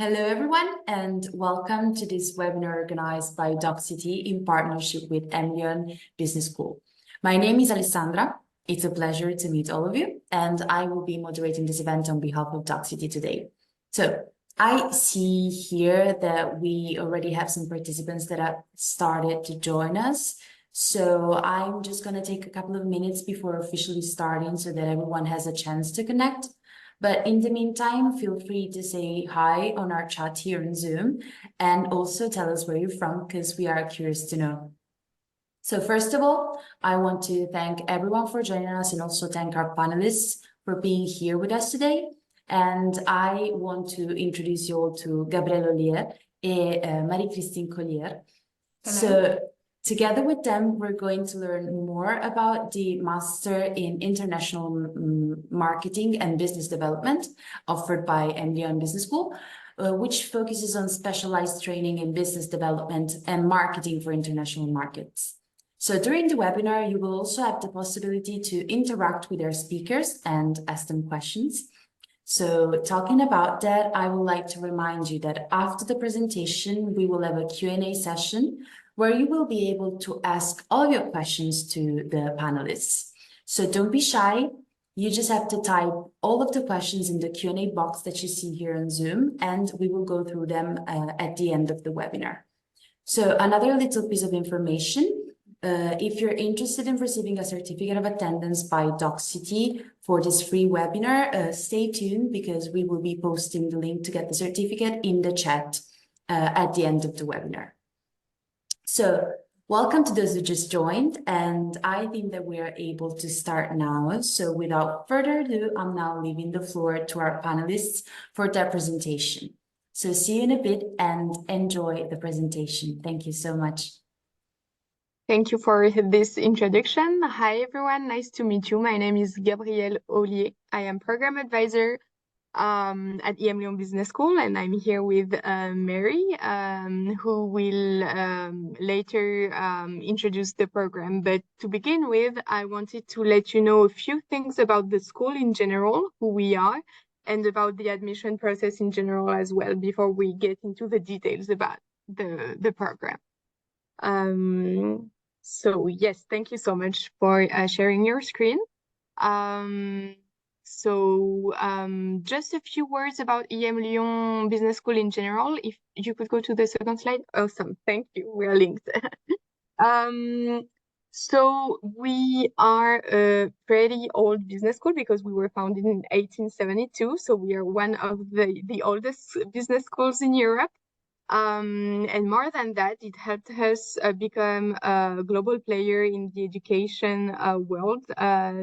Hello, everyone, and welcome to this webinar organized by DocCity in partnership with Emilion Business School. My name is Alessandra. It's a pleasure to meet all of you, and I will be moderating this event on behalf of DocCity today. So I see here that we already have some participants that have started to join us. So I'm just going to take a couple of minutes before officially starting so that everyone has a chance to connect. But in the meantime, feel free to say hi on our chat here in Zoom and also tell us where you're from because we are curious to know. So first of all, I want to thank everyone for joining us and also thank our panelists for being here with us today. And I want to introduce you all to Gabrielle Ollier and Marie-Christine Collier. Hello. So together with them, we're going to learn more about the Master in International Marketing and Business Development offered by Emilion Business School, which focuses on specialized training in business development and marketing for international markets. So during the webinar, you will also have the possibility to interact with our speakers and ask them questions. So talking about that, I would like to remind you that after the presentation, we will have a Q&A session where you will be able to ask all your questions to the panelists. So don't be shy. You just have to type all of the questions in the Q&A box that you see here on Zoom, and we will go through them at the end of the webinar. So another little piece of information. If you're interested in receiving a certificate of attendance by DocCity for this free webinar, stay tuned because we will be posting the link to get the certificate in the chat at the end of the webinar. So welcome to those who just joined, and I think that we are able to start now. So without further ado, I'm now leaving the floor to our panelists for their presentation. So see you in a bit and enjoy the presentation. Thank you so much. Thank you for this introduction. Hi, everyone. Nice to meet you. My name is Gabrielle Ollier. I am program advisor at Emilion Business School, and I'm here with Mary, who will later introduce the program. But to begin with, I wanted to let you know a few things about the school in general, who we are, and about the admission process in general as well, before we get into the details about the program. So yes, thank you so much for sharing your screen. Just a few words about Emilion Business School in general. If you could go to the second slide. Awesome, thank you, we're linked. So we are a pretty old business school because we were founded in 1872. So we are one of the oldest business schools in Europe. And more than that, it helped us become a global player in the education world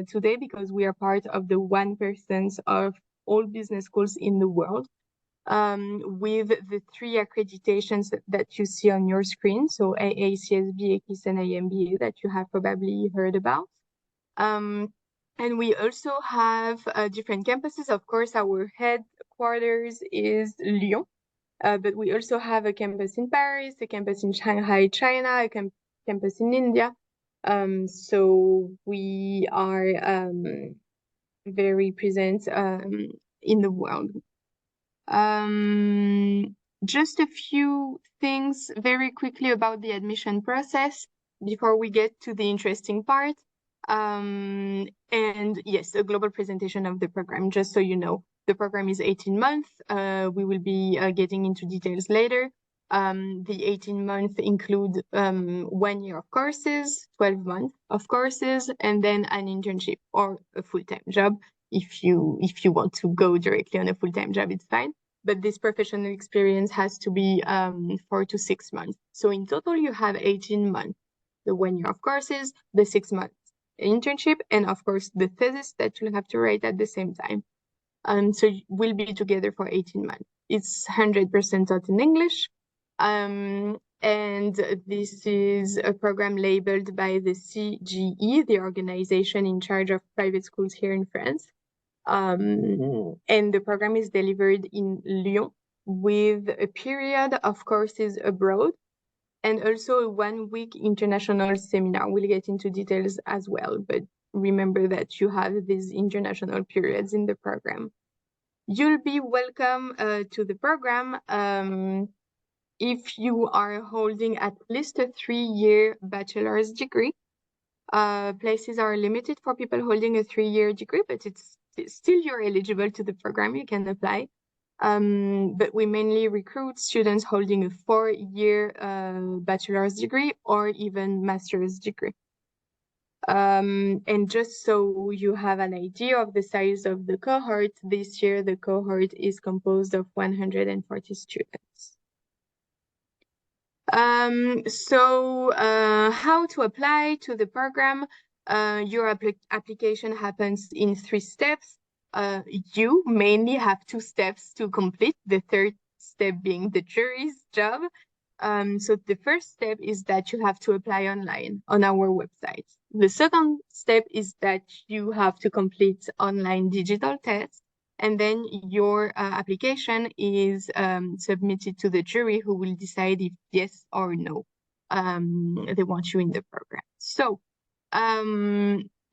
today, because we are part of the 1% of all business schools in the world, with the 3 accreditations that you see on your screen. So AA, CSB, EQUIS, and AMBA that you have probably heard about. And we also have different campuses. Of course, our headquarters is Lyon. But we also have a campus in Paris, a campus in Shanghai, China, a campus in India. So we are very present in the world. Just a few things very quickly about the admission process before we get to the interesting part. And yes, a global presentation of the program, just so you know. The program is 18 months. We will be getting into details later. The 18 months include 1 year of courses, 12 months of courses, and then an internship or a full-time job. If you want to go directly on a full-time job, it's fine. But this professional experience has to be 4 to 6 months. So in total, you have 18 months. The 1 year of courses, the 6 months internship, and of course, the thesis that you'll have to write at the same time. So we'll be together for 18 months. It's 100% taught in English. And this is a program labeled by the CGE, the organization in charge of private schools here in France. And the program is delivered in Lyon with a period of courses abroad and also a 1-week international seminar. We'll get into details as well, but remember that you have these international periods in the program. You'll be welcome to the program if you are holding at least a 3-year bachelor's degree. Places are limited for people holding a 3-year degree, but it's still you're eligible to the program. You can apply. But we mainly recruit students holding a 4-year bachelor's degree or even master's degree. And just so you have an idea of the size of the cohort, this year the cohort is composed of 140 students. How to apply to the program? Your application happens in 3 steps. You mainly have 2 steps to complete, the third step being the jury's job. So the first step is that you have to apply online on our website. The second step is that you have to complete online digital tests, and then your application is submitted to the jury, who will decide if yes or no they want you in the program. So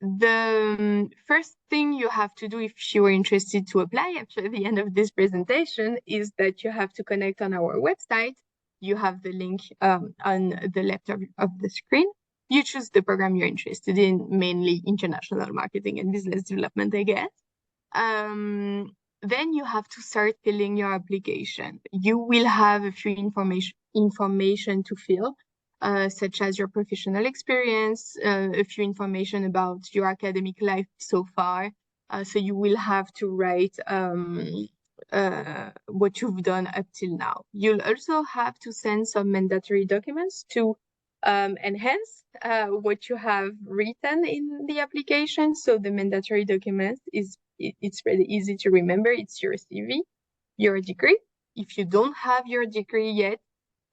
the first thing you have to do if you are interested to apply after the end of this presentation is that you have to connect on our website. You have the link on the left of the screen. You choose the program you're interested in, mainly international marketing and business development, I guess. Then you have to start filling your application. You will have a few information to fill, such as your professional experience, a few information about your academic life so far. So you will have to write what you've done up till now. You'll also have to send some mandatory documents to enhance what you have written in the application. So the mandatory documents it's really easy to remember. It's your CV, your degree. If you don't have your degree yet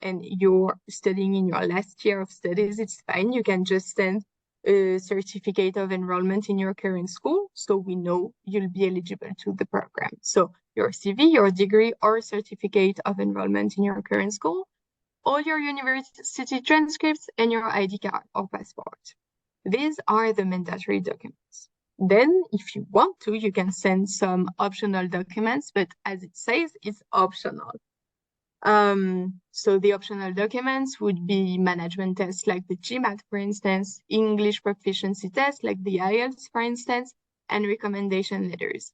and you're studying in your last year of studies, it's fine. You can just send a certificate of enrollment in your current school, so we know you'll be eligible to the program. So your CV, your degree, or certificate of enrollment in your current school, all your university transcripts, and your ID card or passport. These are the mandatory documents. Then, if you want to, you can send some optional documents, but as it says, it's optional. So the optional documents would be management tests like the GMAT, for instance, English proficiency tests like the IELTS, for instance, and recommendation letters.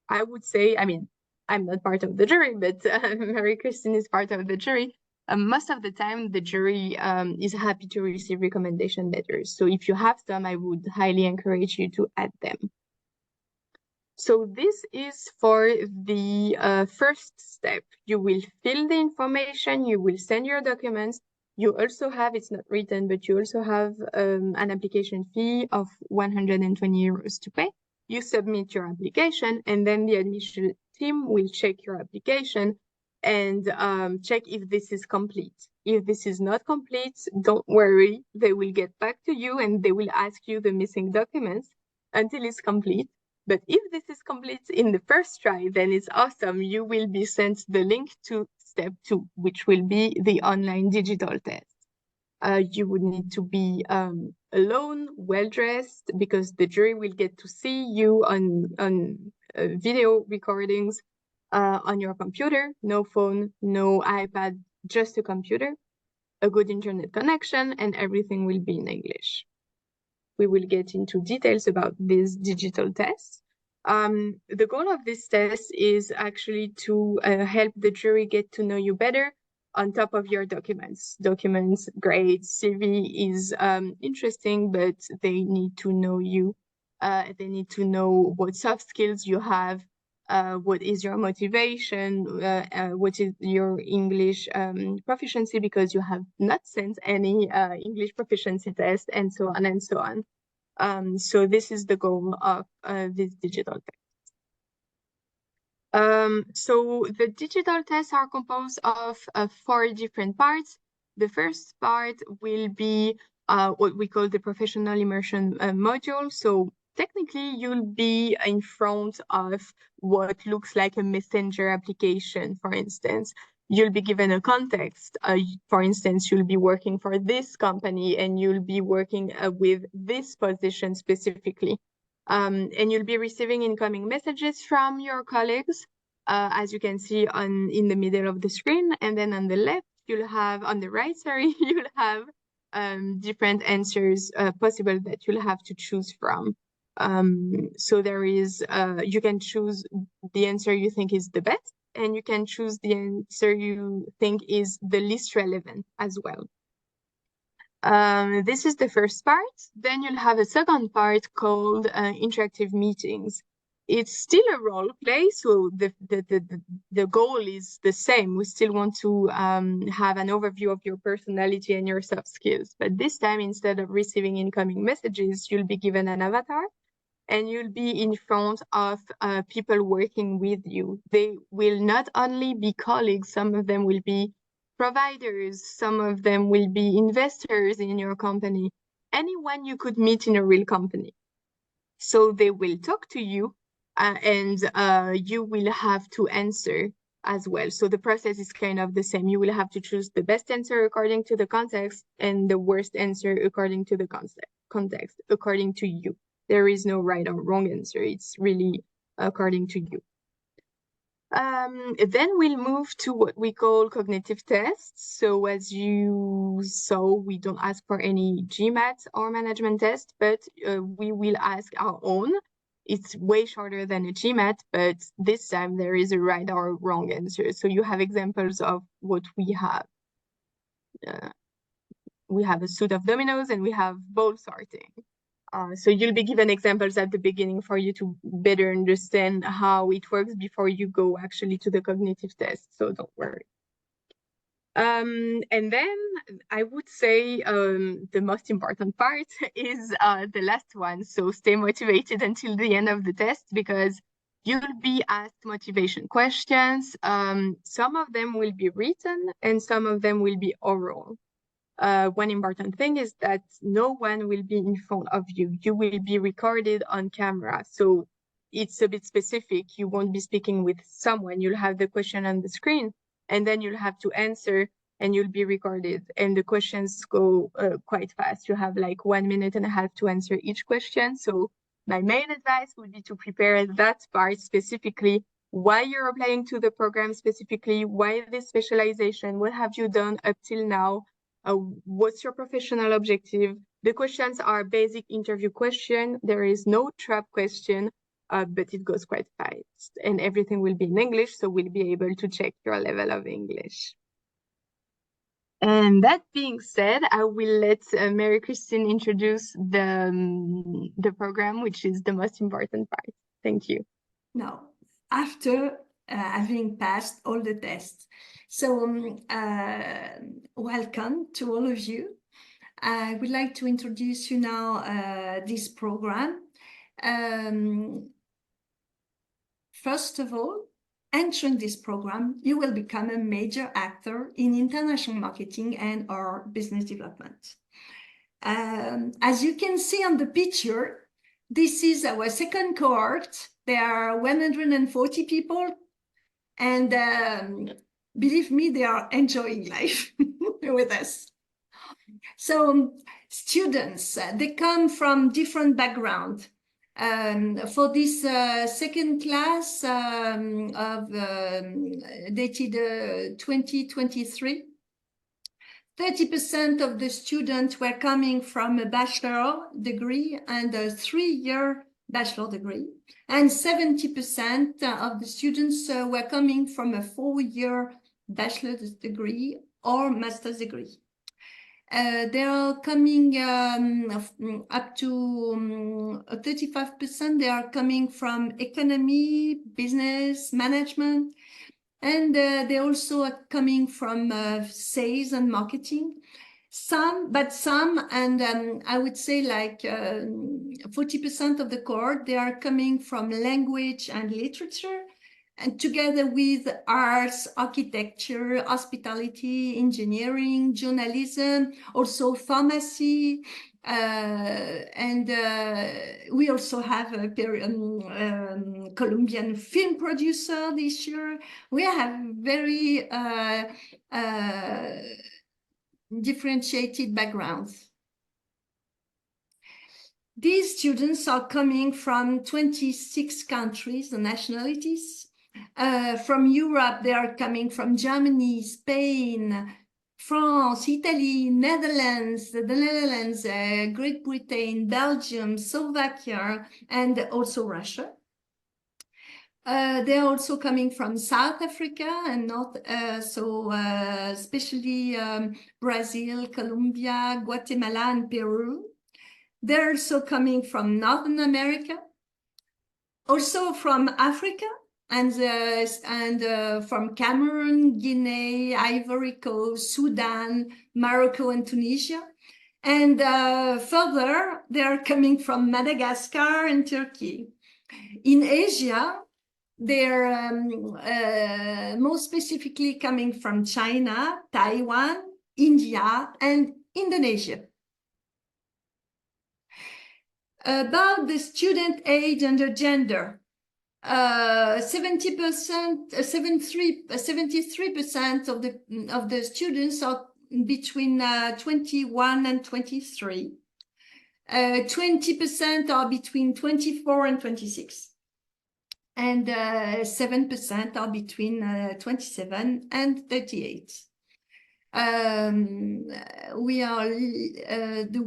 I would say, I mean, I'm not part of the jury, but Marie-Christine is part of the jury. Most of the time, the jury is happy to receive recommendation letters. So if you have them, I would highly encourage you to add them. So this is for the first step. You will fill the information, you will send your documents. You also have, it's not written, but you also have an application fee of 120 euros to pay. You submit your application, and then the admission team will check your application and check if this is complete. If this is not complete, don't worry. They will get back to you and they will ask you the missing documents until it's complete. But if this is complete in the first try, then it's awesome. You will be sent the link to step 2, which will be the online digital test. You would need to be alone, well-dressed, because the jury will get to see you on video recordings on your computer. No phone, no iPad, just a computer, a good internet connection, and everything will be in English. We will get into details about these digital tests. The goal of this test is actually to help the jury get to know you better on top of your documents. Documents, grades, CV is interesting, but they need to know you. They need to know what soft skills you have, what is your motivation, what is your English proficiency, because you have not sent any English proficiency test, and so on and so on. So this is the goal of this digital test. So the digital tests are composed of 4 different parts. The first part will be what we call the professional immersion module. So technically, you'll be in front of what looks like a messenger application, for instance. You'll be given a context. For instance, you'll be working for this company and you'll be working with this position specifically. And you'll be receiving incoming messages from your colleagues. as you can see in the middle of the screen. And then on the left, you'll have, on the right, sorry, you'll have different answers possible that you'll have to choose from. So there is, you can choose the answer you think is the best, and you can choose the answer you think is the least relevant as well. This is the first part. Then you'll have a second part called interactive meetings. It's still a role play, so the goal is the same. We still want to have an overview of your personality and your soft skills. But this time, instead of receiving incoming messages, you'll be given an avatar and you'll be in front of people working with you. They will not only be colleagues, some of them will be providers, some of them will be investors in your company, anyone you could meet in a real company. So they will talk to you and you will have to answer as well. So the process is kind of the same. You will have to choose the best answer according to the context and the worst answer according to the context, according to you. There is no right or wrong answer. It's really according to you. Then we'll move to what we call cognitive tests. So as you saw, we don't ask for any GMAT or management test, but we will ask our own. It's way shorter than a GMAT, but this time there is a right or wrong answer. So you have examples of what we have. We have a suit of dominoes and we have ball sorting. So you'll be given examples at the beginning for you to better understand how it works before you go actually to the cognitive test, so don't worry. And then I would say the most important part is the last one. So stay motivated until the end of the test because you'll be asked motivation questions. Some of them will be written and some of them will be oral. One important thing is that no one will be in front of you. You will be recorded on camera. So it's a bit specific. You won't be speaking with someone. You'll have the question on the screen and then you'll have to answer and you'll be recorded. And the questions go quite fast. You have like 1.5 minutes to answer each question. So my main advice would be to prepare that part specifically. Why you're applying to the program specifically, why this specialization, what have you done up till now? What's your professional objective? The questions are basic interview question. There is no trap question, but it goes quite fast and everything will be in English. So we'll be able to check your level of English. And that being said, I will let Mary Christine introduce the program, which is the most important part. Thank you. Now, after having passed all the tests, so welcome to all of you. I would like to introduce you now this program. First of all, entering this program, you will become a major actor in international marketing and or business development. As you can see on the picture, this is our second cohort. There are 140 people, and believe me, they are enjoying life with us. So students, they come from different backgrounds. For this second class dated 2023, 30% of the students were coming from a bachelor degree and a 3-year bachelor degree, and 70% of the students were coming from a 4-year bachelor's degree or master's degree. They are coming up to 35%. They are coming from economy, business, management, and they also are coming from sales and marketing. Some, and I would say like 40% of the cohort, they are coming from language and literature, and together with arts, architecture, hospitality, engineering, journalism, also pharmacy, and we also have a Colombian film producer this year. We have very differentiated backgrounds. These students are coming from 26 countries and nationalities. From Europe, they are coming from Germany, Spain, France, Italy, Netherlands, Great Britain, Belgium, Slovakia, and also Russia. They're also coming from South Africa and not especially Brazil, Colombia, Guatemala, and Peru. They're also coming from Northern America, also from Africa, and from Cameroon, Guinea, Ivory Coast, Sudan, Morocco, and Tunisia. And further, they're coming from Madagascar and Turkey. In Asia, they're most specifically coming from China, Taiwan, India, and Indonesia. About the student age and the gender, 73% of the students are between 21 and 23. 20% are between 24 and 26. And 7% are between 27 and 38. The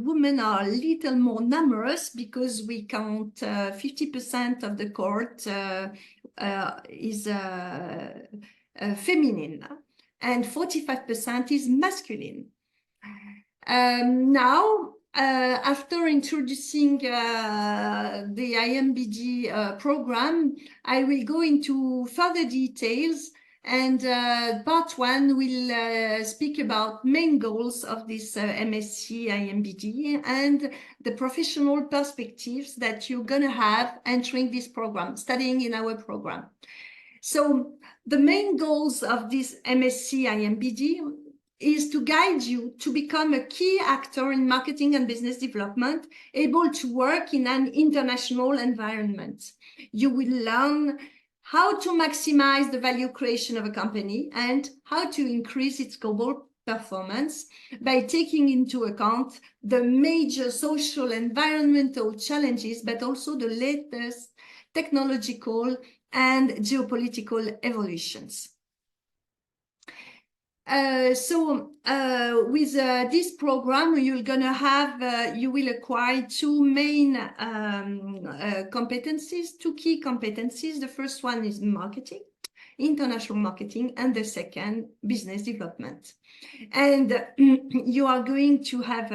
women are a little more numerous because we count 50% of the cohort is feminine and 45% is masculine. Now, after introducing the IMBD program, I will go into further details, and part one will speak about main goals of this MSc IMBD and the professional perspectives that you're going to have entering this program, studying in our program. So the main goals of this MSc IMBD is to guide you to become a key actor in marketing and business development, able to work in an international environment. You will learn how to maximize the value creation of a company and how to increase its global performance by taking into account the major social environmental challenges, but also the latest technological and geopolitical evolutions. With this program, you will acquire two main competencies, two key competencies. The first one is marketing, international marketing, and the second, business development. And you are going to have,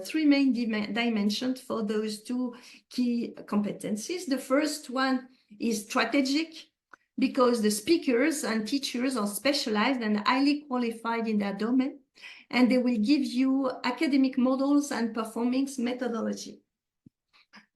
three main dimensions for those two key competencies. The first one is strategic, because the speakers and teachers are specialized and highly qualified in their domain, and they will give you academic models and performance methodology.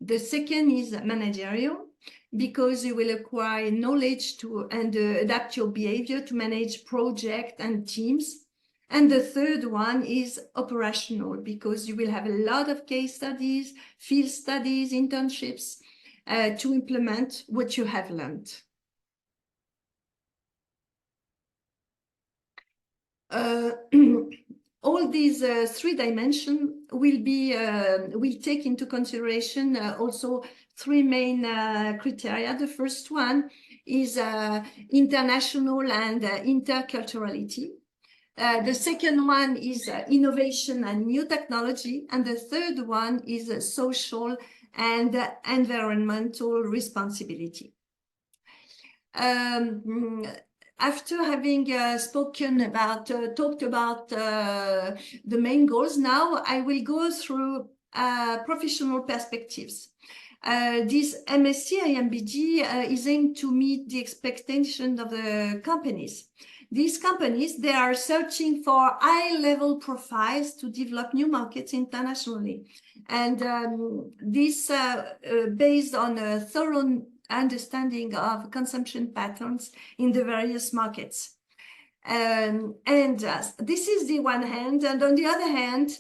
The second is managerial, because you will acquire knowledge and adapt your behavior to manage projects and teams. And the third one is operational, because you will have a lot of case studies, field studies, internships to implement what you have learned. All these three dimensions will take into consideration also three main criteria. The first one is international and interculturality. The second one is innovation and new technology. And the third one is social and environmental responsibility. After having talked about the main goals, now I will go through professional perspectives. This MSc IMBD is aimed to meet the expectations of the companies. These companies, they are searching for high-level profiles to develop new markets internationally. And this based on a thorough understanding of consumption patterns in the various markets. This is the one hand, and on the other hand,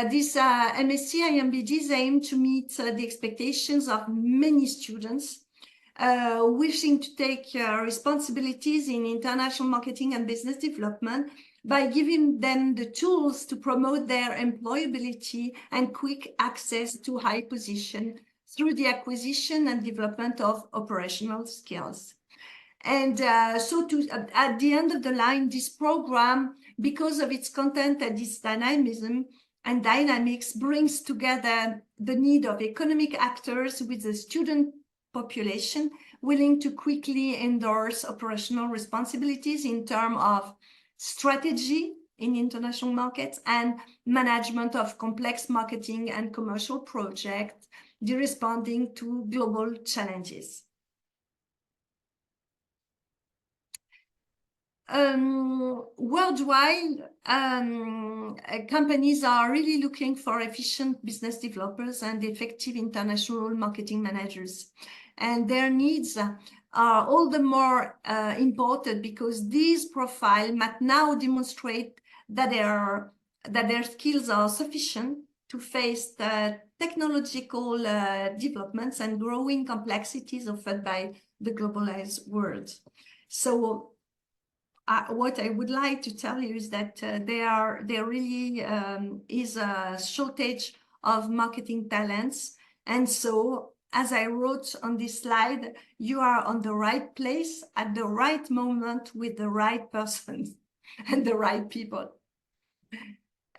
this MSc IMBD is aimed to meet the expectations of many students wishing to take responsibilities in international marketing and business development by giving them the tools to promote their employability and quick access to high position through the acquisition and development of operational skills. And so at the end of the line, this program, because of its content and its dynamism and dynamics, brings together the need of economic actors with the student population willing to quickly endorse operational responsibilities in terms of strategy in international markets and management of complex marketing and commercial projects, responding to global challenges. Worldwide, companies are really looking for efficient business developers and effective international marketing managers. And their needs are all the more important because these profiles must now demonstrate that their skills are sufficient to face the technological developments and growing complexities offered by the globalized world. So what I would like to tell you is that there really is a shortage of marketing talents. And so, as I wrote on this slide, you are on the right place at the right moment with the right person and the right people.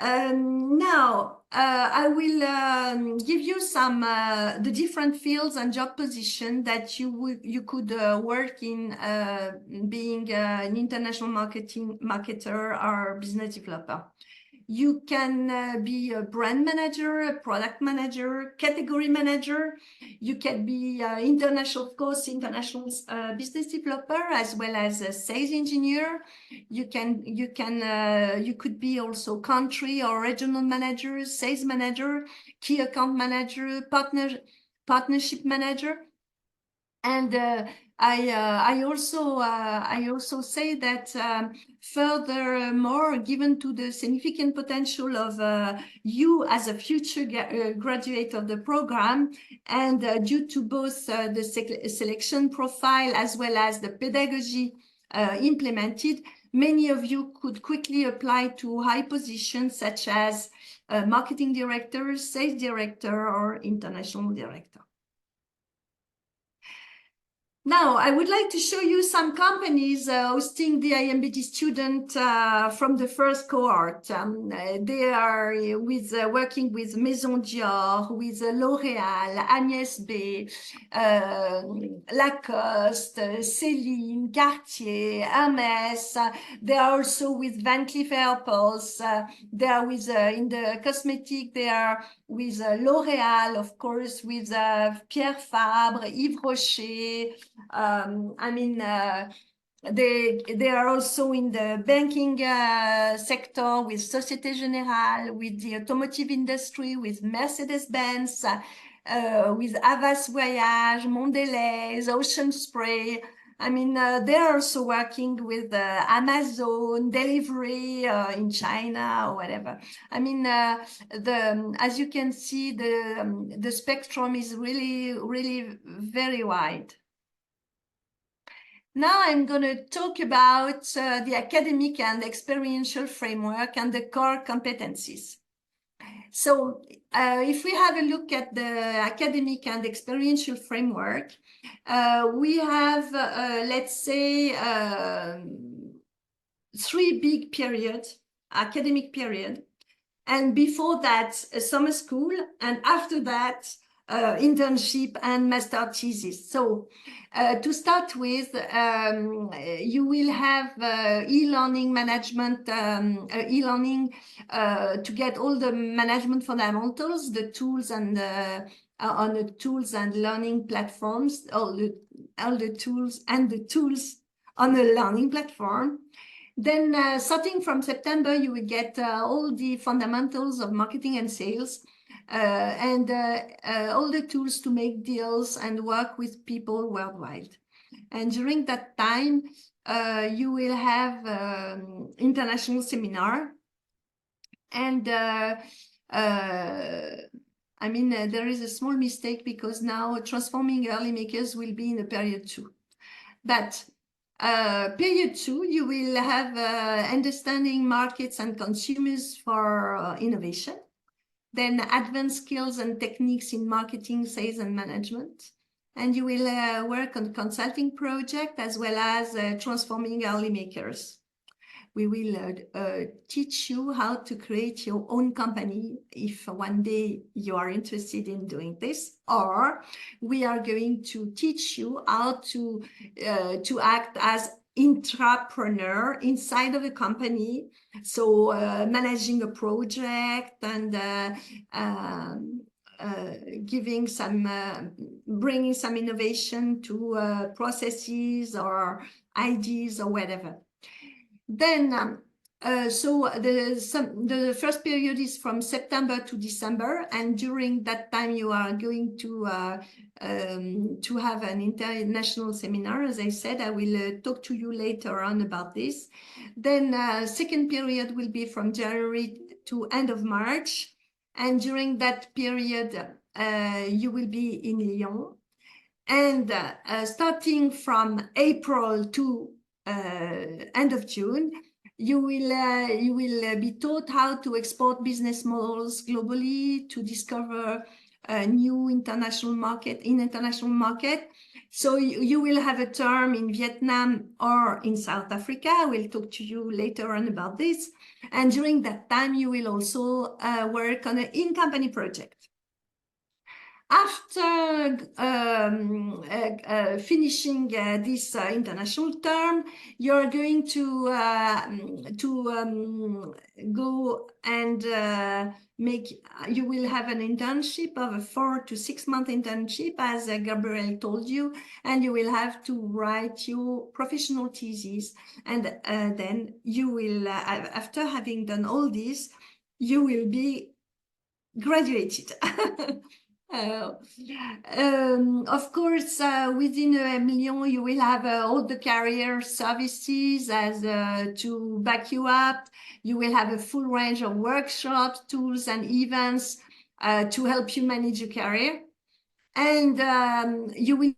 Now, I will give you some the different fields and job positions that you could work in being an international marketer or business developer. You can be a brand manager, a product manager, category manager. You can be international, of course, international business developer as well as a sales engineer. You could be also country or regional manager, sales manager, key account manager, partnership manager. And I also say that furthermore, given to the significant potential of you as a future graduate of the program, and due to both the selection profile as well as the pedagogy implemented, many of you could quickly apply to high positions such as marketing director, sales director, or international director. Now, I would like to show you some companies hosting the IMBD student from the first cohort. They are working with Maison Dior, with L'Oréal, Agnès B, Lacoste, Céline, Cartier, Hermès. They are also with Van Cleef Arpels. They are with, in the cosmetic, they are with L'Oréal, of course, with Pierre Fabre, Yves Rocher. They are also in the banking sector with Société Générale, with the automotive industry, with Mercedes-Benz, with Havas Voyage, Mondelez, Ocean Spray. They are also working with Amazon, delivery in China or whatever. As you can see, the spectrum is really, really very wide. Now I'm going to talk about the academic and experiential framework and the core competencies. So if we have a look at the academic and experiential framework, we have, let's say, 3 big periods, academic period. And before that, a summer school. And after that, internship and master thesis. So to start with, you will have e-learning management, e-learning to get all the management fundamentals, the tools and on the tools and learning platforms, all the tools and the tools on the learning platform. Then starting from September, you will get all the fundamentals of marketing and sales. And all the tools to make deals and work with people worldwide. And during that time, you will have international seminar. And there is a small mistake because now transforming early makers will be in the period 2. But period 2, you will have understanding markets and consumers for innovation. then advanced skills and techniques in marketing, sales, and management. And you will work on consulting project as well as transforming early makers. We will teach you how to create your own company if one day you are interested in doing this, or we are going to teach you how to act as intrapreneur inside of a company. So managing a project and giving some, bringing some innovation to processes or ideas or whatever. Then, so the first period is from September to December, and during that time you are going to have an international seminar. As I said, I will talk to you later on about this. Then second period will be from January to end of March, and during that period you will be in Lyon. And starting from April to end of June, you will be taught how to export business models globally, to discover a new international market. So you will have a term in Vietnam or in South Africa. I will talk to you later on about this. And during that time, you will also work on an in-company project. After finishing this international term, you're going to go and you will have an internship of a 4 to 6 month internship, as Gabrielle told you, and you will have to write your professional thesis. And then you will, after having done all this, you will be graduated. Of course, within Lyon, you will have all the career services as to back you up. You will have a full range of workshops, tools, and events to help you manage your career. And you will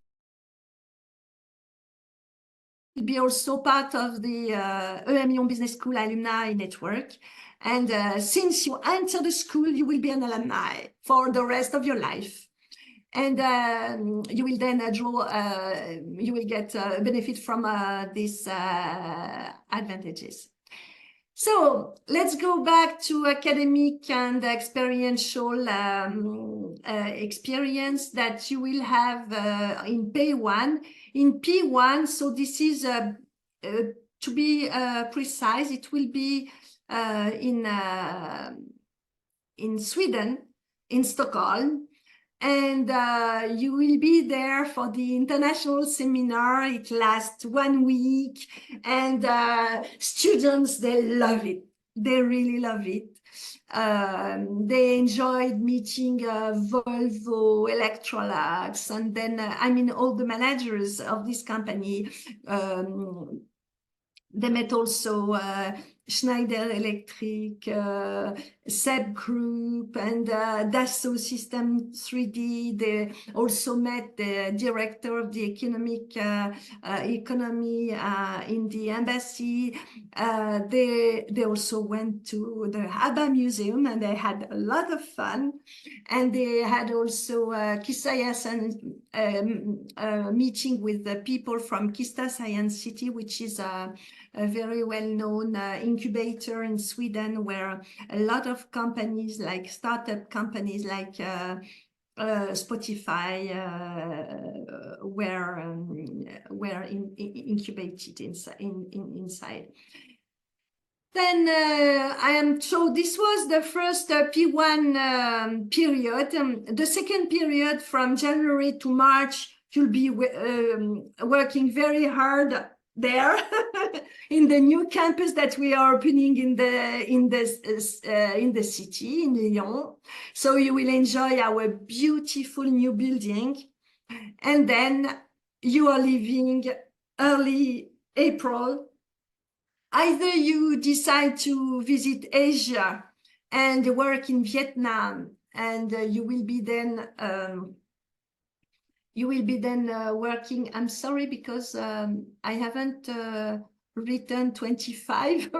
be also part of the EM Lyon Business School alumni network. And since you enter the school, you will be an alumni for the rest of your life. And you will then you will get benefit from these advantages. So let's go back to academic and experiential experience that you will have in P1. In P1, so this is, to be precise, it will be in Sweden, in Stockholm, and you will be there for the international seminar. It lasts 1 week, and students, they love it. They really love it. They enjoyed meeting Volvo, Electrolux, and then I mean all the managers of this company. They met also Schneider Electric, SEB Group, and Dassault System 3D. They also met the director of the economy in the embassy. They also went to the ABBA Museum, and they had a lot of fun. And they had also Kista Science meeting with the people from Kista Science City, which is a very well-known incubator in Sweden, where a lot of companies, like startup companies like Spotify, were incubated inside. Then so this was the first P1 period. The second period, from January to March, you'll be working very hard there in the new campus that we are opening in the city in Lyon. So you will enjoy our beautiful new building, and then you are leaving early April. Either you decide to visit Asia and work in Vietnam, and you will be then working. I'm sorry, because I haven't written 25.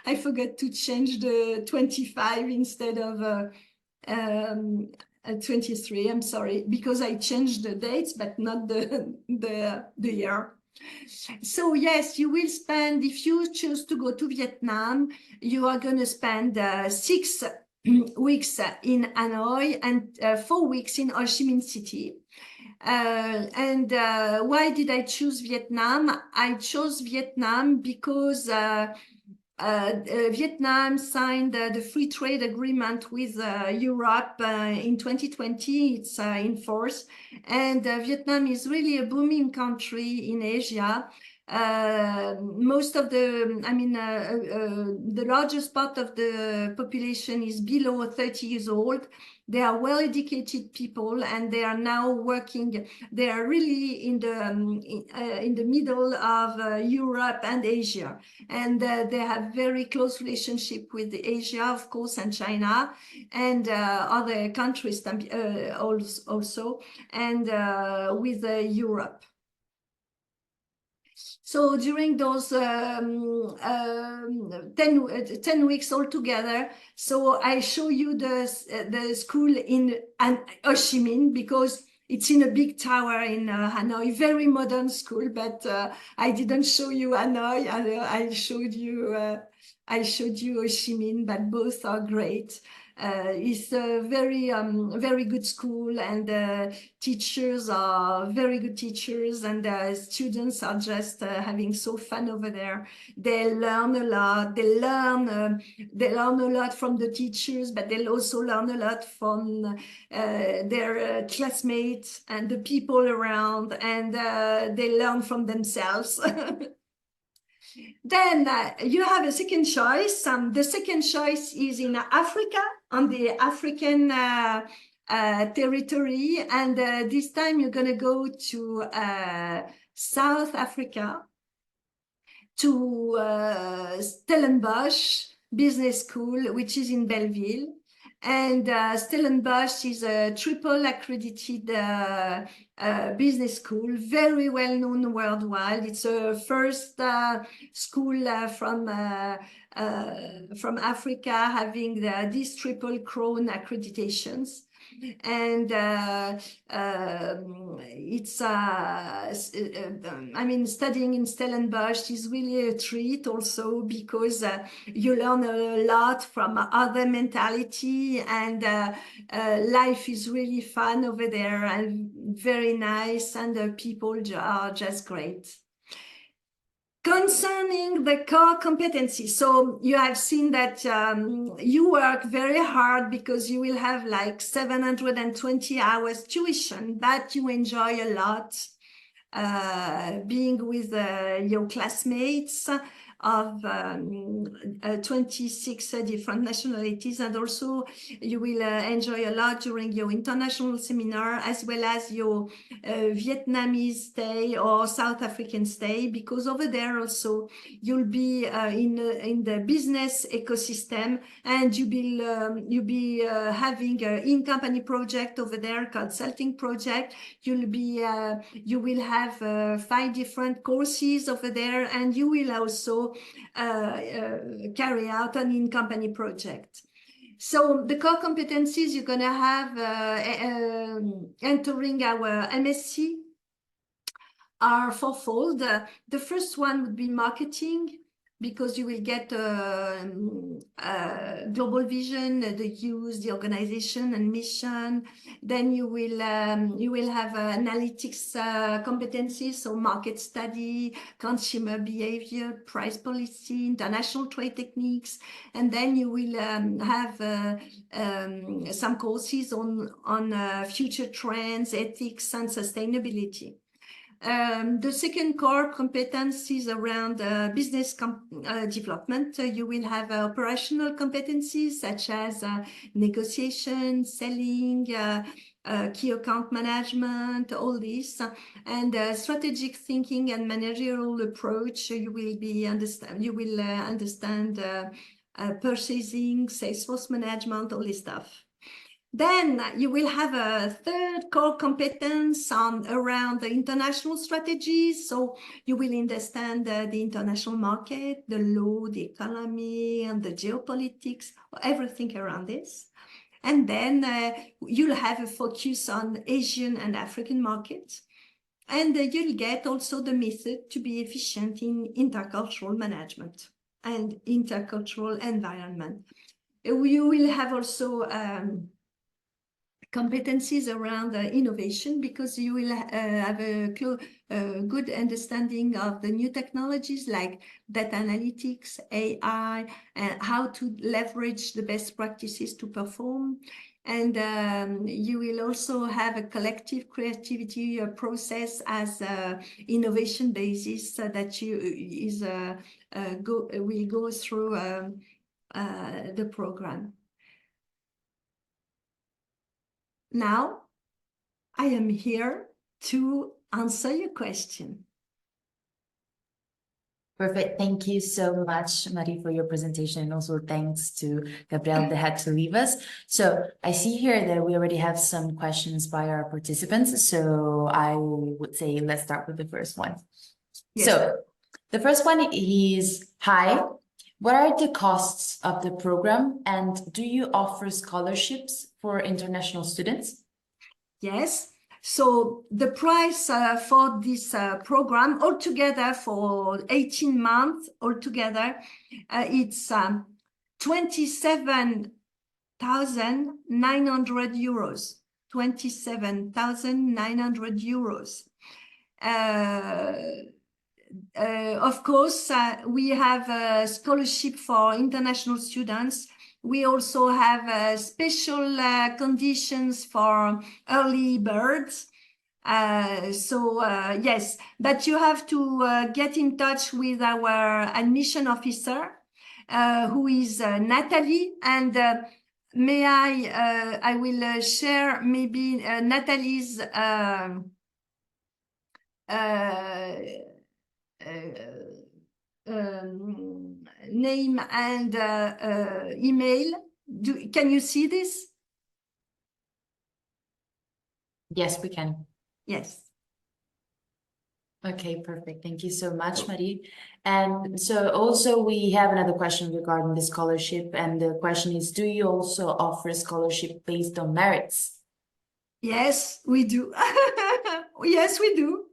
I forgot to change the 25 instead of 23, I'm sorry, because I changed the dates, but not the year. So yes, you will spend, if you choose to go to Vietnam, you are going to spend 6 weeks in Hanoi and 4 weeks in Ho Chi Minh City. Why did I choose Vietnam? I chose Vietnam because Vietnam signed the free trade agreement with Europe in 2020. It's in force, and Vietnam is really a booming country in Asia. Most of the, the largest part of the population is below 30 years old. They are well-educated people, and they are now working. They are really in the middle of Europe and Asia, and they have very close relationship with Asia, of course, and China, and other countries also, and with Europe. So during those 10 weeks altogether, so I show you the school in Ho Chi Minh, because it's in a big tower in Hanoi, very modern school, but I didn't show you Hanoi. I showed you Ho Chi Minh, but both are great. It's a very good school, and teachers are very good teachers, and students are just having so fun over there. They learn a lot. They learn a lot from the teachers, but they'll also learn a lot from their classmates and the people around, and they learn from themselves. Then you have a second choice. The second choice is in Africa, on the African territory. And this time you're going to go to South Africa, to Stellenbosch Business School, which is in Belleville. And Stellenbosch is a triple accredited business school, very well known worldwide. It's a first school from Africa having these triple crown accreditations. And it's studying in Stellenbosch is really a treat also, because you learn a lot from other mentality, and life is really fun over there and very nice, and the people are just great. Concerning the core competency, so you have seen that you work very hard, because you will have like 720 hours tuition, but you enjoy a lot being with your classmates of 26 different nationalities, and also you will enjoy a lot during your international seminar, as well as your Vietnamese stay or South African stay, because over there also you'll be in the business ecosystem, and you'll be having an in-company project over there, consulting project. You will have 5 different courses over there, and you will also carry out an in-company project. So the core competencies you're going to have entering our MSc are fourfold. The first one would be marketing, because you will get global vision, the use, the organization and mission. Then you will have analytics competencies, so market study, consumer behavior, price policy, international trade techniques. And then you will have some courses on future trends, ethics, and sustainability. The second core competence is around business development. You will have operational competencies such as negotiation, selling, key account management, all this, and strategic thinking and managerial approach. You will understand purchasing, sales force management, all this stuff. Then you will have a third core competence around the international strategies. So you will understand the international market, the law, the economy, and the geopolitics, everything around this. And then you'll have a focus on Asian and African markets. And you'll get also the method to be efficient in intercultural management and intercultural environment. You will have also competencies around innovation, because you will have a good understanding of the new technologies like data analytics, AI, and how to leverage the best practices to perform. And you will also have a collective creativity process as innovation basis that will go through the program. Now, I am here to answer your question. Perfect. Thank you so much, Marie, for your presentation, and also thanks to Gabrielle that had to leave us. So I see here that we already have some questions by our participants. So I would say let's start with the first one. Yes. So the first one is, hi, what are the costs of the program, and do you offer scholarships for international students? Yes. So the price for this program altogether for 18 months altogether, it's 27,900 euros. 27,900 euros. Of course, we have a scholarship for international students. We also have special conditions for early birds. Yes, but you have to get in touch with our admission officer, who is Nathalie, and I will share maybe Nathalie's name and email. Can you see this? Yes, we can. Yes. Okay, perfect. Thank you so much, Marie. And so also we have another question regarding the scholarship, and the question is, do you also offer a scholarship based on merits? Yes, we do. Yes, we do.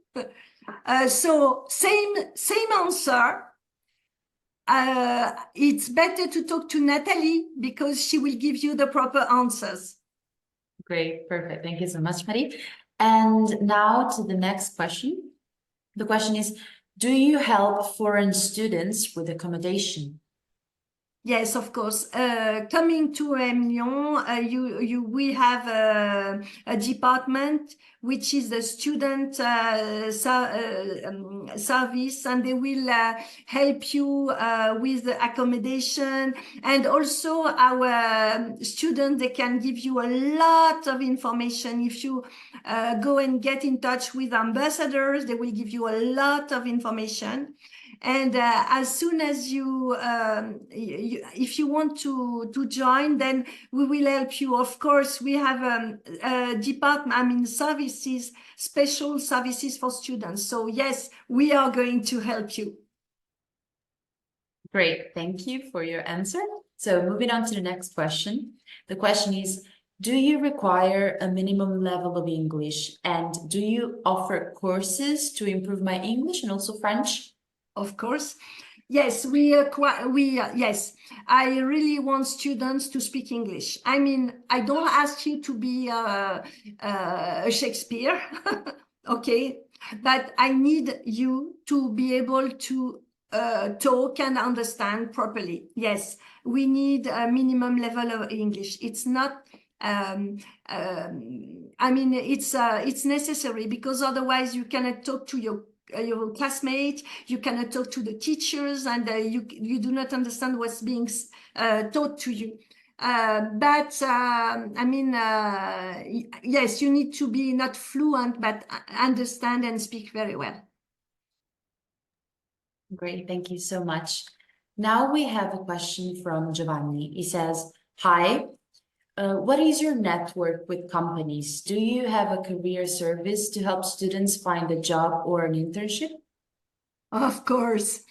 So same answer. It's better to talk to Nathalie because she will give you the proper answers. Great, perfect. Thank you so much, Marie. And now to the next question. The question is, do you help foreign students with accommodation? Yes, of course. Coming to Lyon, we have a department which is the student service, and they will help you with the accommodation, and also our students, they can give you a lot of information. If you go and get in touch with ambassadors, they will give you a lot of information. And as soon as if you want to join, then we will help you. Of course, we have a department, services, special services for students. So yes, we are going to help you. Great, thank you for your answer. So moving on to the next question. The question is, do you require a minimum level of English? And do you offer courses to improve my English and also French? Of course. Yes, yes, I really want students to speak English. I mean, I don't ask you to be a Shakespeare, okay? But I need you to be able to talk and understand properly. Yes, we need a minimum level of English. It's not, it's necessary, because otherwise you cannot talk to your classmates, you cannot talk to the teachers, and you do not understand what's being taught to you. Yes, you need to be not fluent, but understand and speak very well. Great, thank you so much. Now we have a question from Giovanni. He says, hi, what is your network with companies? Do you have a career service to help students find a job or an internship? Of course.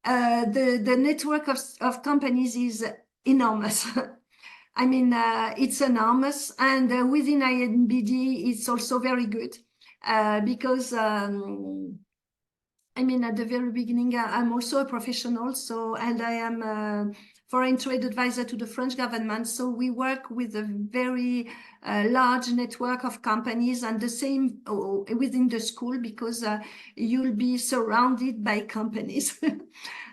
The network of companies is enormous. I mean, it's enormous, and within INBD, it's also very good because I mean, at the very beginning, I'm also a professional, so, and I am a foreign trade advisor to the French government. So we work with a very large network of companies, and the same within the school, because you'll be surrounded by companies.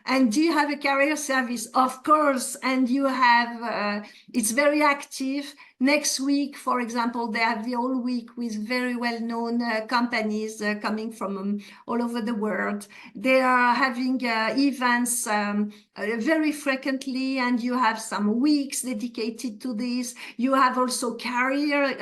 And do you have a career service? Of course. And you have, it's very active. Next week, for example, they have the whole week with very well-known companies coming from all over the world. They are having events very frequently, and you have some weeks dedicated to this. You have also career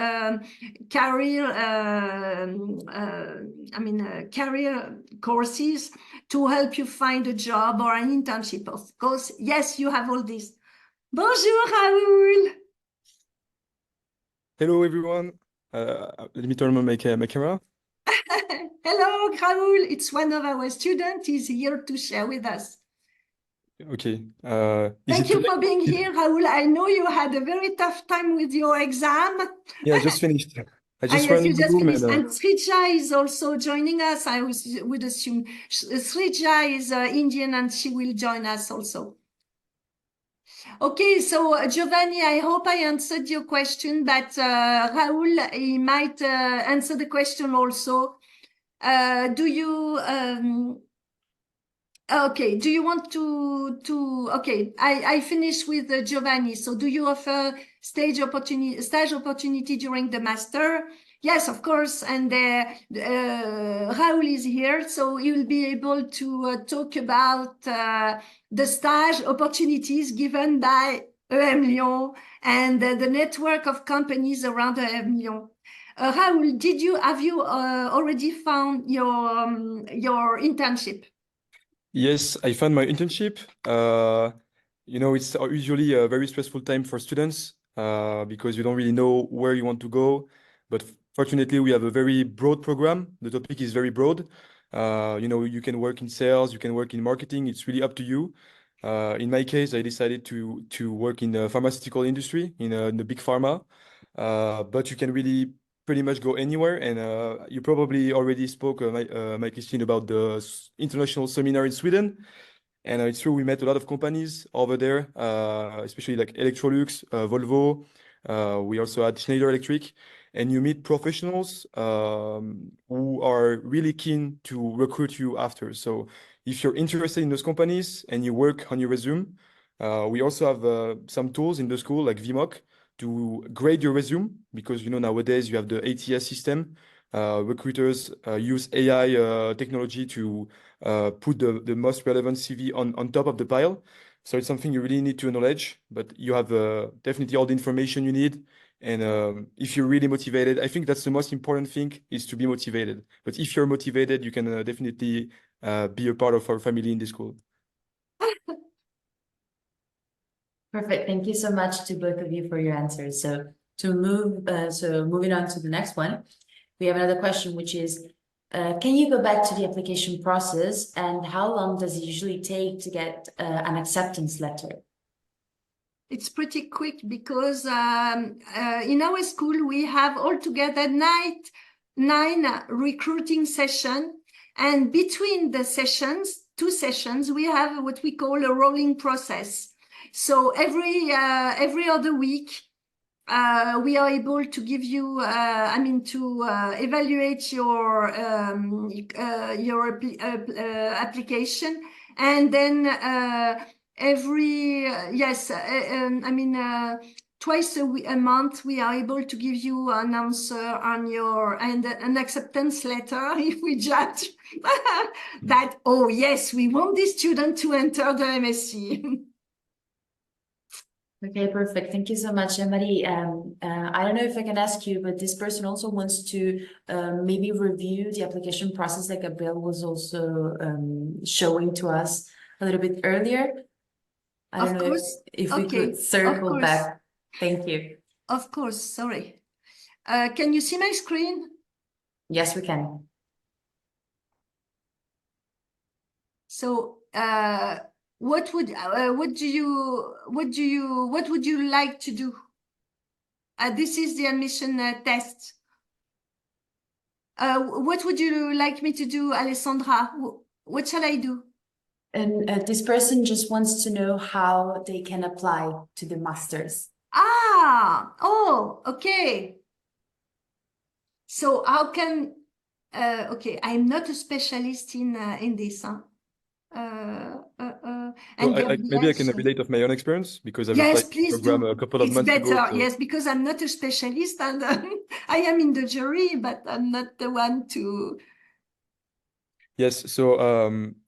courses to help you find a job or an internship. Of course, yes, you have all this. Bonjour, Raoul. Hello, everyone. Let me turn on my camera. Hello, Raoul. It's one of our students. He's here to share with us. Okay. Thank you for being here, Raoul. I know you had a very tough time with your exam. Yeah, I just finished. I just Yes, ran you in the just room finished. and And Srija is also joining us. I would assume Srija is Indian, and she will join us also. Okay, so Giovanni, I hope I answered your question, but Raoul, he might answer the question also. Do you okay, do you want to okay, I finished with Giovanni. So do you offer stage opportunity during the master? Yes, of course. And Raoul is here, so he will be able to talk about the stage opportunities given by EM Lyon and the network of companies around EM Lyon. Raoul, have you already found your internship? yes, I found my internship. You know, it's usually a very stressful time for students because you don't really know where you want to go. But fortunately, we have a very broad program. The topic is very broad. You know, you can work in sales, you can work in marketing. It's really up to you. In my case, I decided to work in the pharmaceutical industry, in the big pharma. But you can really pretty much go anywhere. And you probably already spoke, Christine, about the international seminar in Sweden. And it's true, we met a lot of companies over there, especially like Electrolux, Volvo. We also had Schneider Electric. And you meet professionals who are really keen to recruit you after. So if you're interested in those companies and you work on your resume, we also have some tools in the school like VMOC to grade your resume, because you know nowadays you have the ATS system. Recruiters use AI technology to put the most relevant CV on top of the pile. So it's something you really need to acknowledge, but you have definitely all the information you need. And if you're really motivated, I think that's the most important thing, is to be motivated. But if you're motivated, you can definitely be a part of our family in this school. Perfect. Thank you so much to both of you for your answers. So moving on to the next one, we have another question, which is, can you go back to the application process, and how long does it usually take to get an acceptance letter? It's pretty quick because in our school we have altogether nine recruiting sessions, and between the sessions, 2 sessions, we have what we call a rolling process. So every other week, we are able to give you, to evaluate your application, and then twice a month we are able to give you an answer on an acceptance letter if we judge that, oh yes, we want this student to enter the MSc. Okay, perfect. Thank you so much, Marie. I don't know if I can ask you, but this person also wants to maybe review the application process that Gabrielle was also showing to us a little bit earlier. I don't know if we could circle back. Thank you. Of course, sorry. Can you see my screen? Yes, we can. So what would you like to do? This is the admission test. What would you like me to do, Alessandra? What shall I do? And this person just wants to know how they can apply to the masters. Ah, oh, okay. So how can, okay, I'm not a specialist in this, huh? And Maybe I can yes, relate of my own experience because I've yes, applied to please the program do. a couple of It's months ago. better, So yes, because I'm not a specialist and I am in the jury, but I'm not the one to. yes, so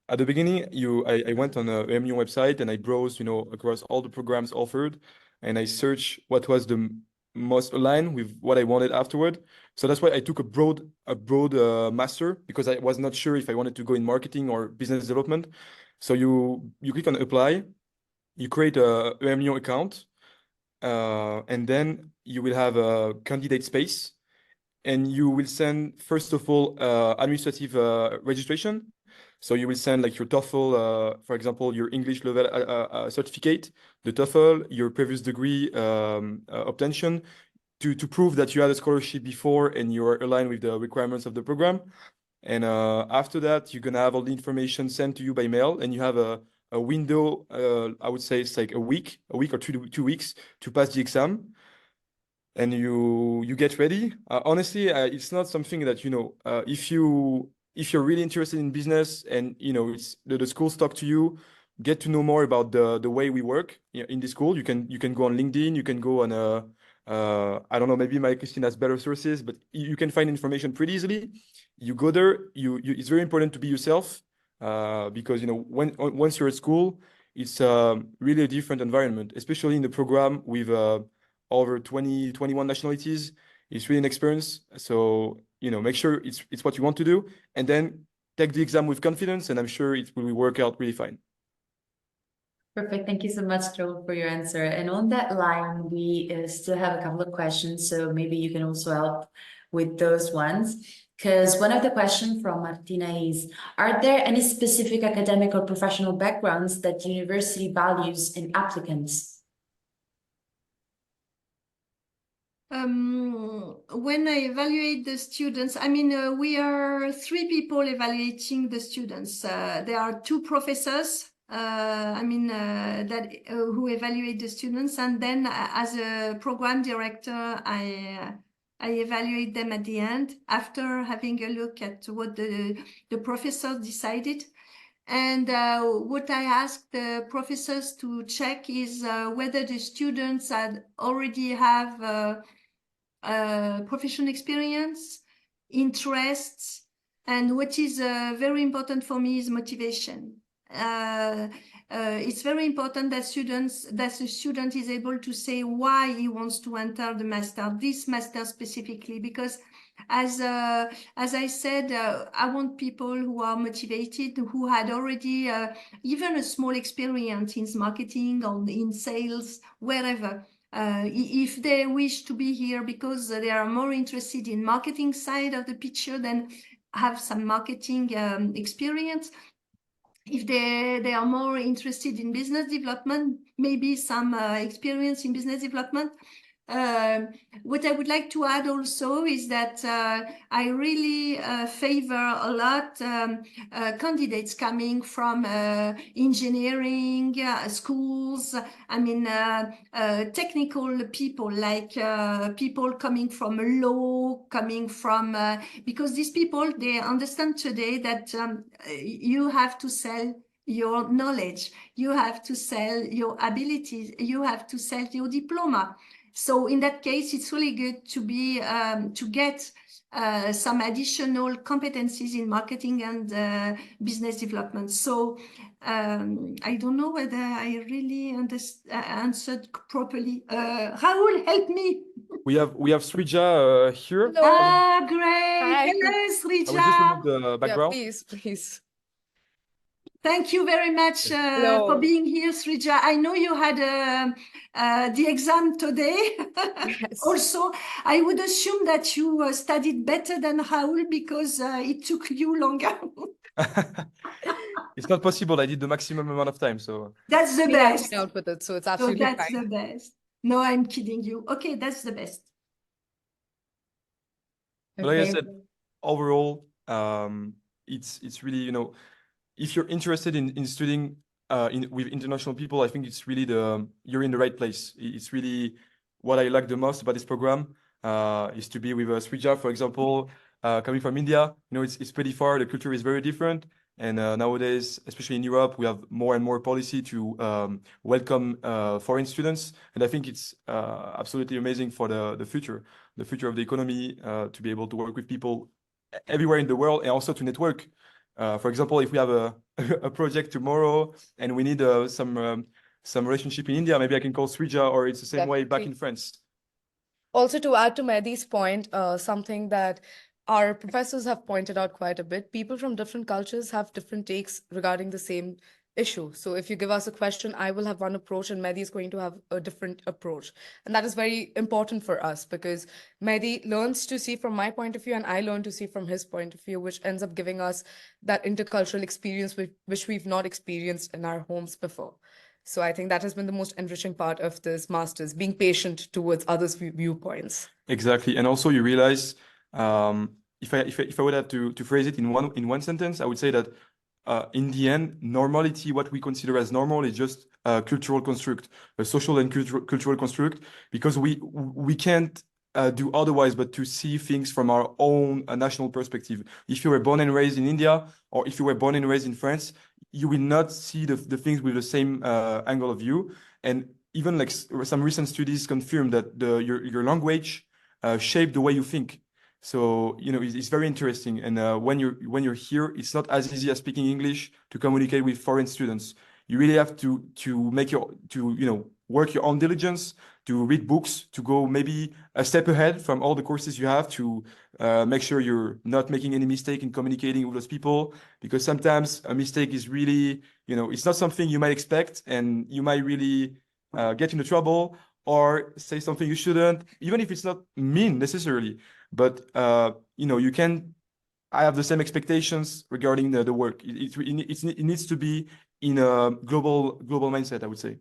at the beginning, I went on a AMU website and I browsed, across all the programs offered, and I searched what was the most aligned with what I wanted afterward. So that's why I took a broad master because I was not sure if I wanted to go in marketing or business development. So you click on apply, you create a AMU account, and then you will have a candidate space. And you will send, first of all, administrative registration. So you will send like your TOEFL, for example, your English level certificate, the TOEFL, your previous degree obtention, to prove that you had a scholarship before and you are aligned with the requirements of the program. And after that, you're gonna have all the information sent to you by mail, and you have a window. I would say it's like a week or 2 weeks to pass the exam. And you get ready. Honestly, it's not something that if you're really interested in business and it's the schools talk to you, get to know more about the way we work in the school. You can go on LinkedIn, you can go on I don't know, maybe Maria Christine has better sources, but you can find information pretty easily. You go there. It's very important to be yourself, because once you're at school, it's really a different environment, especially in the program with over 21 nationalities. It's really an experience. So, make sure it's what you want to do, and then take the exam with confidence, and I'm sure it will work out really fine. Perfect. Thank you so much, Joel, for your answer. And on that line, we still have a couple of questions, so maybe you can also help with those ones. Because one of the questions from Martina is, are there any specific academic or professional backgrounds that university values in applicants? When I evaluate the students, I mean, we are 3 people evaluating the students. There are 2 professors, who evaluate the students, and then as a program director, I evaluate them at the end after having a look at what the professor decided. And what I ask the professors to check is whether the students already have professional experience, interests, and what is very important for me is motivation. It's very important that the student is able to say why he wants to enter this master specifically, because as I said, I want people who are motivated, who had already even a small experience in marketing or in sales, wherever. If they wish to be here because they are more interested in marketing side of the picture, then have some marketing experience. If they are more interested in business development, maybe some experience in business development. What I would like to add also is that I really favor a lot candidates coming from engineering schools. I mean, technical people, like people coming from law, coming from because these people, they understand today that you have to sell your knowledge, you have to sell your abilities, you have to sell your diploma. So in that case, it's really good to be to get some additional competencies in marketing and business development. So I don't know whether I really answered properly. Raoul, help me. We have Srija here. Hello. Ah, great. Hi. Hello, I will Srija. just remove the Yeah, background. please. Thank you very much for Hello. being here, Srija. I know you had the exam today. Yes. Also, I would assume that you studied better than Raoul because it took you longer. It's not possible. I did the maximum amount of time, so That's the I mean, I best. went out with it, so it's So absolutely that's fine. the best. No, I'm kidding you. Okay, that's the best. But like I Okay. said, overall, it's really, if you're interested in studying with international people, I think it's really you're in the right place. It's really what I like the most about this program is to be with Srija, for example, coming from India. It's pretty far. The culture is very different. And nowadays, especially in Europe, we have more and more policy to welcome foreign students. And I think it's absolutely amazing for the future of the economy, to be able to work with people everywhere in the world and also to network. For example, if we have a project tomorrow and we need some relationship in India, maybe I can call Srija, or it's the same way back in France. Also, to add to Mehdi's point, something that our professors have pointed out quite a bit, people from different cultures have different takes regarding the same issue. So if you give us a question, I will have one approach and Mehdi is going to have a different approach. And that is very important for us because Mehdi learns to see from my point of view and I learn to see from his point of view, which ends up giving us that intercultural experience which we've not experienced in our homes before. So I think that has been the most enriching part of this master's, being patient towards others' viewpoints. Exactly. And also you realize, if I would have to phrase it in one sentence, I would say that in the end, normality, what we consider as normal, is just a cultural construct, a social and cultural construct, because we can't do otherwise but to see things from our own national perspective. If you were born and raised in India, or if you were born and raised in France, you will not see the things with the same angle of view. And even like some recent studies confirm that your language shape the way you think. So it's very interesting. And when you're here, it's not as easy as speaking English to communicate with foreign students. You really have to work your own diligence, to read books, to go maybe a step ahead from all the courses you have, to make sure you're not making any mistake in communicating with those people, because sometimes a mistake is really, it's not something you might expect, and you might really get into trouble or say something you shouldn't, even if it's not mean necessarily. But you can. I have the same expectations regarding the work. It needs to be in a global mindset, I would say.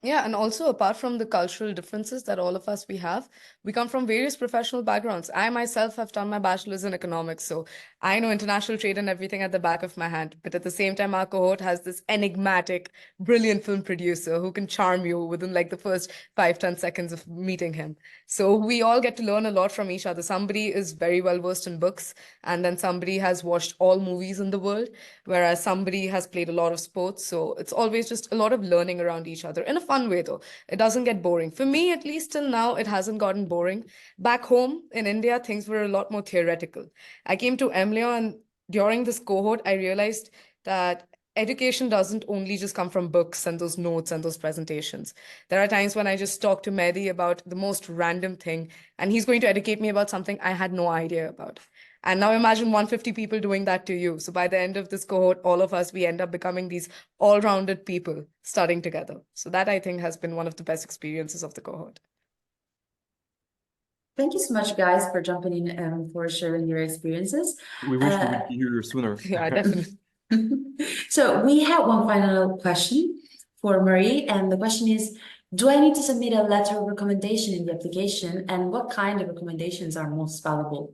Yeah, and also apart from the cultural differences that all of us we come from various professional backgrounds. I myself have done my bachelor's in economics, so I know international trade and everything at the back of my hand. But at the same time, our cohort has this enigmatic, brilliant film producer who can charm you within like the first 5-10 seconds of meeting him. So we all get to learn a lot from each other. Somebody is very well versed in books, and then somebody has watched all movies in the world, whereas somebody has played a lot of sports. So it's always just a lot of learning around each other in a fun way, though. It doesn't get boring. For me, at least till now, it hasn't gotten boring. Back home in India, things were a lot more theoretical. I came to MLIO, and during this cohort, I realized that education doesn't only just come from books and those notes and those presentations. There are times when I just talk to Mehdi about the most random thing, and he's going to educate me about something I had no idea about. And now imagine 150 people doing that to you. So by the end of this cohort, all of us, we end up becoming these all-rounded people studying together. So that, I think, has been one of the best experiences of the cohort. Thank you so much, guys, for jumping in and for sharing your experiences. We wish we would be here sooner. Yeah, definitely. So we have one final question for Marie, and the question is, do I need to submit a letter of recommendation in the application, and what kind of recommendations are most valuable?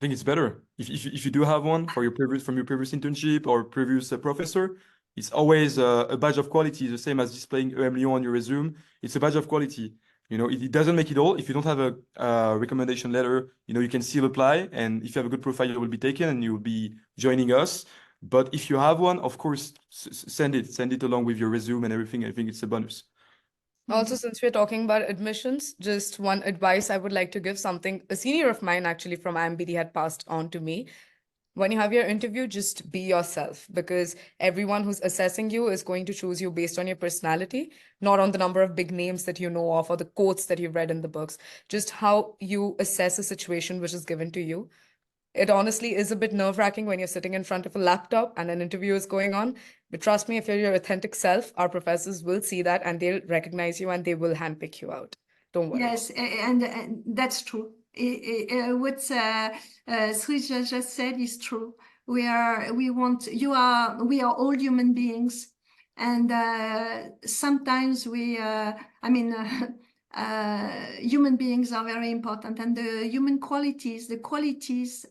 I think it's better if you do have one from your previous internship or previous professor. It's always a badge of quality, the same as displaying EM Lyon on your resume. It's a badge of quality. It doesn't make it all. If you don't have a recommendation letter, you can still apply, and if you have a good profile, you will be taken and you will be joining us. But if you have one, of course, send it along with your resume and everything. I think it's a bonus. Also, since we're talking about admissions, just one advice I would like to give, something a senior of mine actually from IMBD had passed on to me. When you have your interview, just be yourself, because everyone who's assessing you is going to choose you based on your personality, not on the number of big names that you know of or the quotes that you've read in the books, just how you assess a situation which is given to you. It honestly is a bit nerve-wracking when you're sitting in front of a laptop and an interview is going on. But trust me, if you're your authentic self, our professors will see that and they'll recognize you and they will handpick you out. Don't worry. Yes, and that's true. What Srija just said is true. We are all human beings. And sometimes human beings are very important, and the human qualities,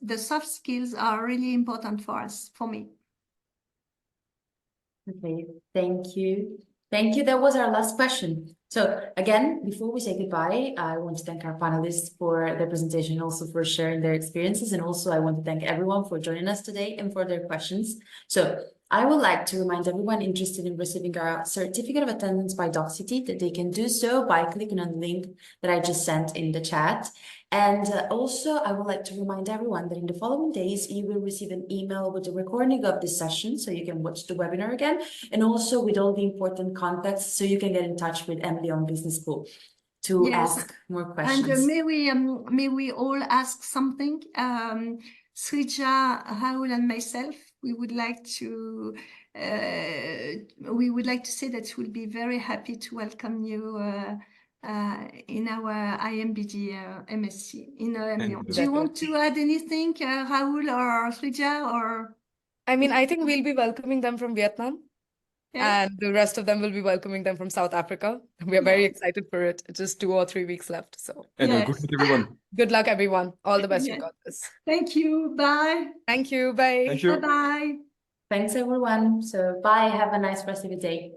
the soft skills are really important for us, for me. Okay, thank you. Thank you. That was our last question. So again, before we say goodbye, I want to thank our panelists for their presentation, also for sharing their experiences. And also I want to thank everyone for joining us today and for their questions. So I would like to remind everyone interested in receiving our certificate of attendance by Doxity that they can do so by clicking on the link that I just sent in the chat. And also, I would like to remind everyone that in the following days, you will receive an email with the recording of this session, so you can watch the webinar again, and also with all the important contacts, so you can get in touch with Emily on Business School to Yes. ask more And questions. may we all ask something? Srija, Rahul, and myself, we would like to say that we'll be very happy to welcome you in our IMBD MSc in Amiens. Do you want to add anything, Rahul or Srija, or? I mean, I think we'll be welcoming them from Vietnam, Yeah. and the rest of them will be welcoming them from South Africa. We are very excited for it. It's just 2 or 3 weeks left. So And Yes. good luck, everyone. good luck, everyone. All the best. You Yeah. got this. Thank you. Bye. Thank you. Bye. Thank you. Bye-bye. Thanks, everyone. So bye. Have a nice rest of your day.